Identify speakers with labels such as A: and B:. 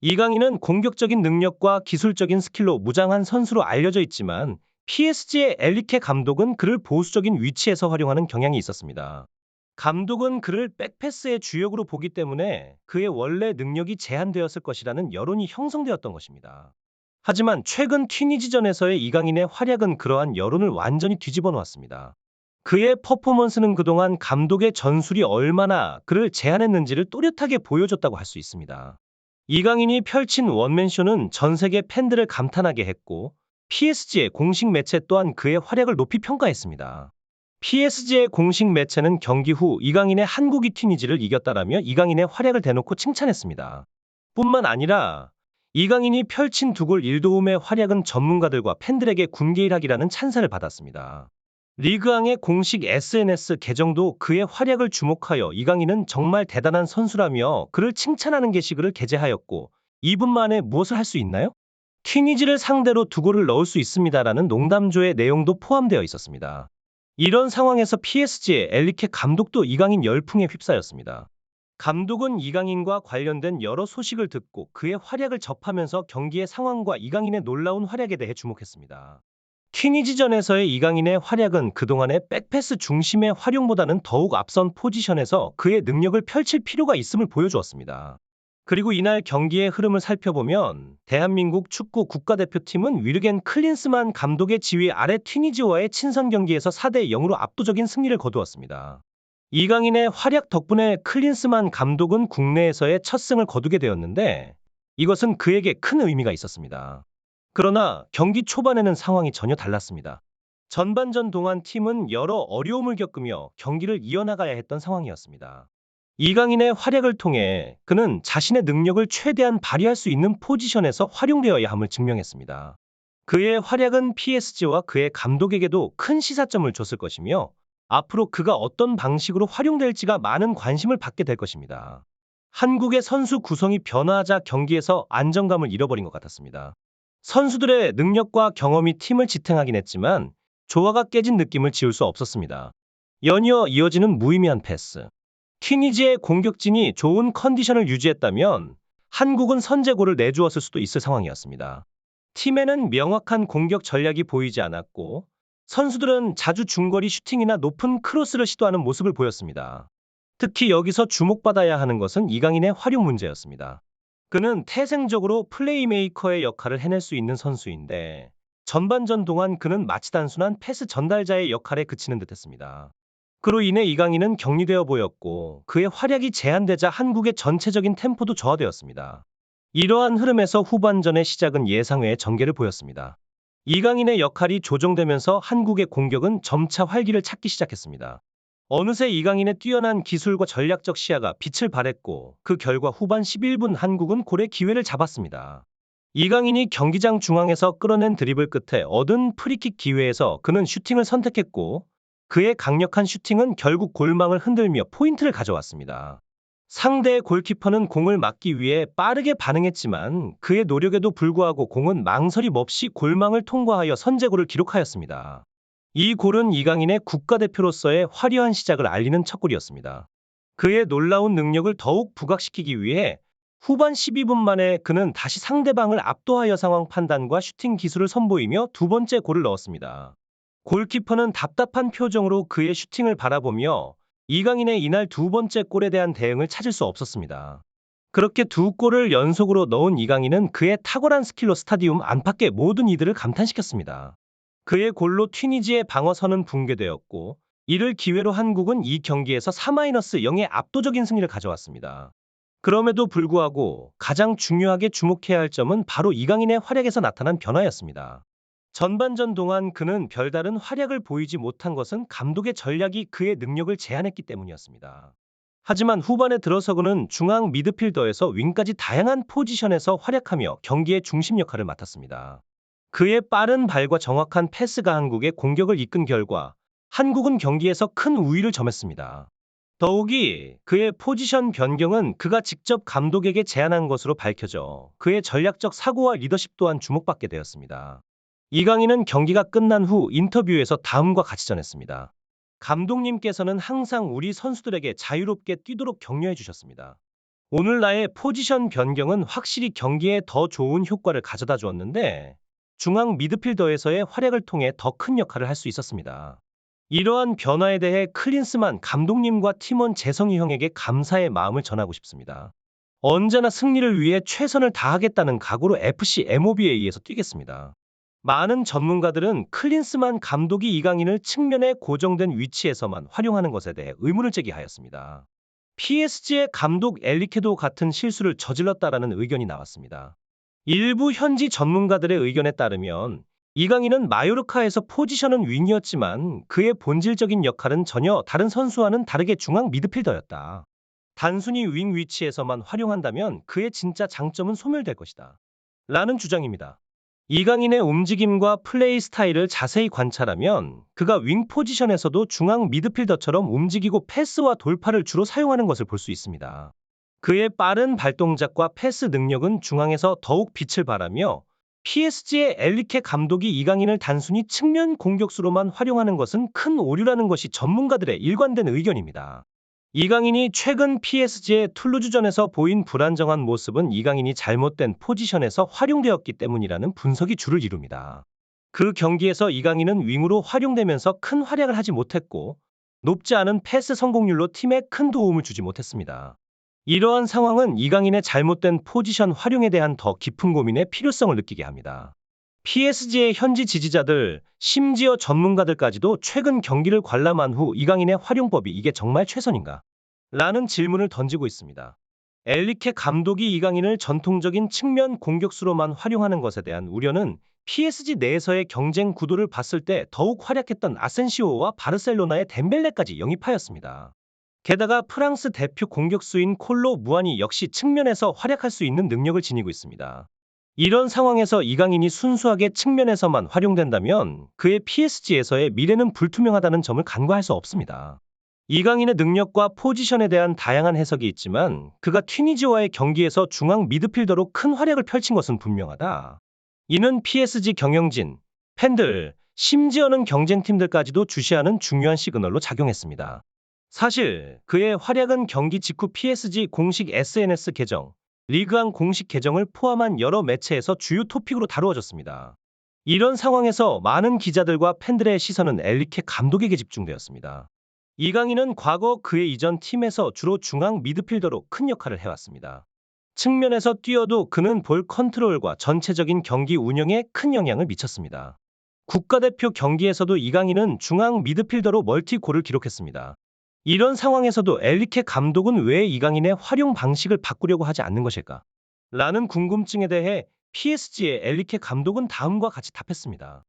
A: 이강인은 공격적인 능력과 기술적인 스킬로 무장한 선수로 알려져 있지만 PSG의 엘리케 감독은 그를 보수적인 위치에서 활용하는 경향이 있었습니다. 감독은 그를 백패스의 주역으로 보기 때문에 그의 원래 능력이 제한되었을 것이라는 여론이 형성되었던 것입니다. 하지만 최근 튀니지전에서의 이강인의 활약은 그러한 여론을 완전히 뒤집어 놓았습니다. 그의 퍼포먼스는 그동안 감독의 전술이 얼마나 그를 제한했는지를 또렷하게 보여줬다고 할 수 있습니다. 이강인이 펼친 원맨쇼는 전 세계 팬들을 감탄하게 했고 PSG의 공식 매체 또한 그의 활약을 높이 평가했습니다. PSG의 공식 매체는 경기 후 이강인의 한국이 튀니지를 이겼다라며 이강인의 활약을 대놓고 칭찬했습니다. 뿐만 아니라 이강인이 펼친 2골 1도움의 활약은 전문가들과 팬들에게 군계일학이라는 찬사를 받았습니다. 리그앙의 공식 SNS 계정도 그의 활약을 주목하여 이강인은 정말 대단한 선수라며 그를 칭찬하는 게시글을 게재하였고 2분 만에 무엇을 할 수 있나요? 튀니지를 상대로 2골을 넣을 수 있습니다라는 농담조의 내용도 포함되어 있었습니다. 이런 상황에서 PSG의 엘리케 감독도 이강인 열풍에 휩싸였습니다. 감독은 이강인과 관련된 여러 소식을 듣고 그의 활약을 접하면서 경기의 상황과 이강인의 놀라운 활약에 대해 주목했습니다. 튀니지전에서의 이강인의 활약은 그동안의 백패스 중심의 활용보다는 더욱 앞선 포지션에서 그의 능력을 펼칠 필요가 있음을 보여주었습니다. 그리고 이날 경기의 흐름을 살펴보면 대한민국 축구 국가대표팀은 위르겐 클린스만 감독의 지휘 아래 튀니지와의 친선 경기에서 4대 0으로 압도적인 승리를 거두었습니다. 이강인의 활약 덕분에 클린스만 감독은 국내에서의 첫 승을 거두게 되었는데 이것은 그에게 큰 의미가 있었습니다. 그러나 경기 초반에는 상황이 전혀 달랐습니다. 전반전 동안 팀은 여러 어려움을 겪으며 경기를 이어나가야 했던 상황이었습니다. 이강인의 활약을 통해 그는 자신의 능력을 최대한 발휘할 수 있는 포지션에서 활용되어야 함을 증명했습니다. 그의 활약은 PSG와 그의 감독에게도 큰 시사점을 줬을 것이며 앞으로 그가 어떤 방식으로 활용될지가 많은 관심을 받게 될 것입니다. 한국의 선수 구성이 변화하자 경기에서 안정감을 잃어버린 것 같았습니다. 선수들의 능력과 경험이 팀을 지탱하긴 했지만 조화가 깨진 느낌을 지울 수 없었습니다. 연이어 이어지는 무의미한 패스. 튀니지의 공격진이 좋은 컨디션을 유지했다면 한국은 선제골을 내주었을 수도 있을 상황이었습니다. 팀에는 명확한 공격 전략이 보이지 않았고 선수들은 자주 중거리 슈팅이나 높은 크로스를 시도하는 모습을 보였습니다. 특히 여기서 주목받아야 하는 것은 이강인의 활용 문제였습니다. 그는 태생적으로 플레이메이커의 역할을 해낼 수 있는 선수인데 전반전 동안 그는 마치 단순한 패스 전달자의 역할에 그치는 듯했습니다. 그로 인해 이강인은 격리되어 보였고 그의 활약이 제한되자 한국의 전체적인 템포도 저하되었습니다. 이러한 흐름에서 후반전의 시작은 예상외의 전개를 보였습니다. 이강인의 역할이 조정되면서 한국의 공격은 점차 활기를 찾기 시작했습니다. 어느새 이강인의 뛰어난 기술과 전략적 시야가 빛을 발했고 그 결과 후반 11분 한국은 골의 기회를 잡았습니다. 이강인이 경기장 중앙에서 끌어낸 드리블 끝에 얻은 프리킥 기회에서 그는 슈팅을 선택했고 그의 강력한 슈팅은 결국 골망을 흔들며 포인트를 가져왔습니다. 상대의 골키퍼는 공을 막기 위해 빠르게 반응했지만 그의 노력에도 불구하고 공은 망설임 없이 골망을 통과하여 선제골을 기록하였습니다. 이 골은 이강인의 국가대표로서의 화려한 시작을 알리는 첫 골이었습니다. 그의 놀라운 능력을 더욱 부각시키기 위해 후반 12분 만에 그는 다시 상대방을 압도하여 상황 판단과 슈팅 기술을 선보이며 2번째 골을 넣었습니다. 골키퍼는 답답한 표정으로 그의 슈팅을 바라보며 이강인의 이날 2번째 골에 대한 대응을 찾을 수 없었습니다. 그렇게 2골을 연속으로 넣은 이강인은 그의 탁월한 스킬로 스타디움 안팎의 모든 이들을 감탄시켰습니다. 그의 골로 튀니지의 방어선은 붕괴되었고 이를 기회로 한국은 이 경기에서 4-0의 압도적인 승리를 가져왔습니다. 그럼에도 불구하고 가장 중요하게 주목해야 할 점은 바로 이강인의 활약에서 나타난 변화였습니다. 전반전 동안 그는 별다른 활약을 보이지 못한 것은 감독의 전략이 그의 능력을 제한했기 때문이었습니다. 하지만 후반에 들어서 그는 중앙 미드필더에서 윙까지 다양한 포지션에서 활약하며 경기의 중심 역할을 맡았습니다. 그의 빠른 발과 정확한 패스가 한국의 공격을 이끈 결과 한국은 경기에서 큰 우위를 점했습니다. 더욱이 그의 포지션 변경은 그가 직접 감독에게 제안한 것으로 밝혀져 그의 전략적 사고와 리더십 또한 주목받게 되었습니다. 이강인은 경기가 끝난 후 인터뷰에서 다음과 같이 전했습니다. 감독님께서는 항상 우리 선수들에게 자유롭게 뛰도록 격려해 주셨습니다. 오늘 나의 포지션 변경은 확실히 경기에 더 좋은 효과를 가져다 주었는데 중앙 미드필더에서의 활약을 통해 더 큰 역할을 할 수 있었습니다. 이러한 변화에 대해 클린스만 감독님과 팀원 재성이 형에게 감사의 마음을 전하고 싶습니다. 언제나 승리를 위해 최선을 다하겠다는 각오로 FC MOBA에서 뛰겠습니다. 많은 전문가들은 클린스만 감독이 이강인을 측면의 고정된 위치에서만 활용하는 것에 대해 의문을 제기하였습니다. PSG의 감독 엘리케도 같은 실수를 저질렀다라는 의견이 나왔습니다. 일부 현지 전문가들의 의견에 따르면 이강인은 마요르카에서 포지션은 윙이었지만 그의 본질적인 역할은 전혀 다른 선수와는 다르게 중앙 미드필더였다. 단순히 윙 위치에서만 활용한다면 그의 진짜 장점은 소멸될 것이다. 라는 주장입니다. 이강인의 움직임과 플레이 스타일을 자세히 관찰하면 그가 윙 포지션에서도 중앙 미드필더처럼 움직이고 패스와 돌파를 주로 사용하는 것을 볼 수 있습니다. 그의 빠른 발동작과 패스 능력은 중앙에서 더욱 빛을 발하며 PSG의 엘리케 감독이 이강인을 단순히 측면 공격수로만 활용하는 것은 큰 오류라는 것이 전문가들의 일관된 의견입니다. 이강인이 최근 PSG의 툴루즈전에서 보인 불안정한 모습은 이강인이 잘못된 포지션에서 활용되었기 때문이라는 분석이 주를 이룹니다. 그 경기에서 이강인은 윙으로 활용되면서 큰 활약을 하지 못했고 높지 않은 패스 성공률로 팀에 큰 도움을 주지 못했습니다. 이러한 상황은 이강인의 잘못된 포지션 활용에 대한 더 깊은 고민의 필요성을 느끼게 합니다. PSG의 현지 지지자들, 심지어 전문가들까지도 최근 경기를 관람한 후 이강인의 활용법이 이게 정말 최선인가? 라는 질문을 던지고 있습니다. 엘리케 감독이 이강인을 전통적인 측면 공격수로만 활용하는 것에 대한 우려는 PSG 내에서의 경쟁 구도를 봤을 때 더욱 활약했던 아센시오와 바르셀로나의 덴벨레까지 영입하였습니다. 게다가 프랑스 대표 공격수인 콜로 무안이 역시 측면에서 활약할 수 있는 능력을 지니고 있습니다. 이런 상황에서 이강인이 순수하게 측면에서만 활용된다면 그의 PSG에서의 미래는 불투명하다는 점을 간과할 수 없습니다. 이강인의 능력과 포지션에 대한 다양한 해석이 있지만 그가 튀니지와의 경기에서 중앙 미드필더로 큰 활약을 펼친 것은 분명하다. 이는 PSG 경영진, 팬들, 심지어는 경쟁팀들까지도 주시하는 중요한 시그널로 작용했습니다. 사실 그의 활약은 경기 직후 PSG 공식 SNS 계정, 리그왕 공식 계정을 포함한 여러 매체에서 주요 토픽으로 다루어졌습니다. 이런 상황에서 많은 기자들과 팬들의 시선은 엘리케 감독에게 집중되었습니다. 이강인은 과거 그의 이전 팀에서 주로 중앙 미드필더로 큰 역할을 해왔습니다. 측면에서 뛰어도 그는 볼 컨트롤과 전체적인 경기 운영에 큰 영향을 미쳤습니다. 국가대표 경기에서도 이강인은 중앙 미드필더로 멀티골을 기록했습니다. 이런 상황에서도 엘리케 감독은 왜 이강인의 활용 방식을 바꾸려고 하지 않는 것일까? 라는 궁금증에 대해 PSG의 엘리케 감독은 다음과 같이 답했습니다.